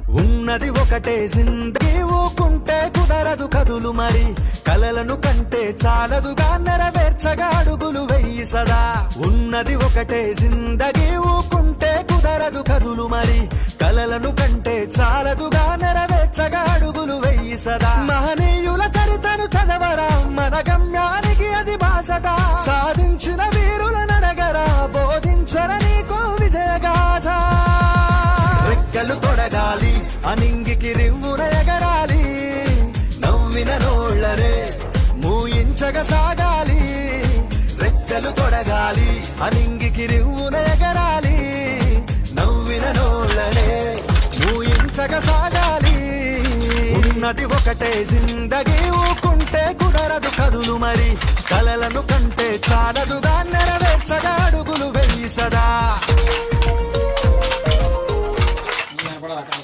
ఉన్నది ఒకటే జిందగీ, ఊకుంటే కుదరదు కదులు మరి, కలలను కంటే చాలదుగా నెరవేర్చగా అడుగులు వెయ్యి సదా. ఉన్నది ఒకటే జిందగీ, ఊకుంటే కుదరదు కదులు మరి, కలలను కంటే చాలదుగా నెరవేర్చగా అడుగులు వెయ్యి సదా. మహనీయుల చరితను చదవరా, మన గమ్యానికి అది బాసట, సాధించిన వీరుల నడగరా, బోధించర నీకు విజయగాథ. రెక్కలు తొడగాలి, అనింగికి రివ్వున ఎగరాలి, నవ్విన నోళ్ళరే మూయించగ సాగాలి. రెక్కలు తొడగాలి, అనింగికి రివ్వున ఎగరాలి, నవ్విన నోళ్ళరే మూయించగ సాగాలి. ఉన్నది ఒకటే జిందగీ, ఊకుంటే కుదరదు కదులు మరి, కలలను కంటే చాలదుగా నెరవేర్చగా అడుగులు వెయ్యి సదా.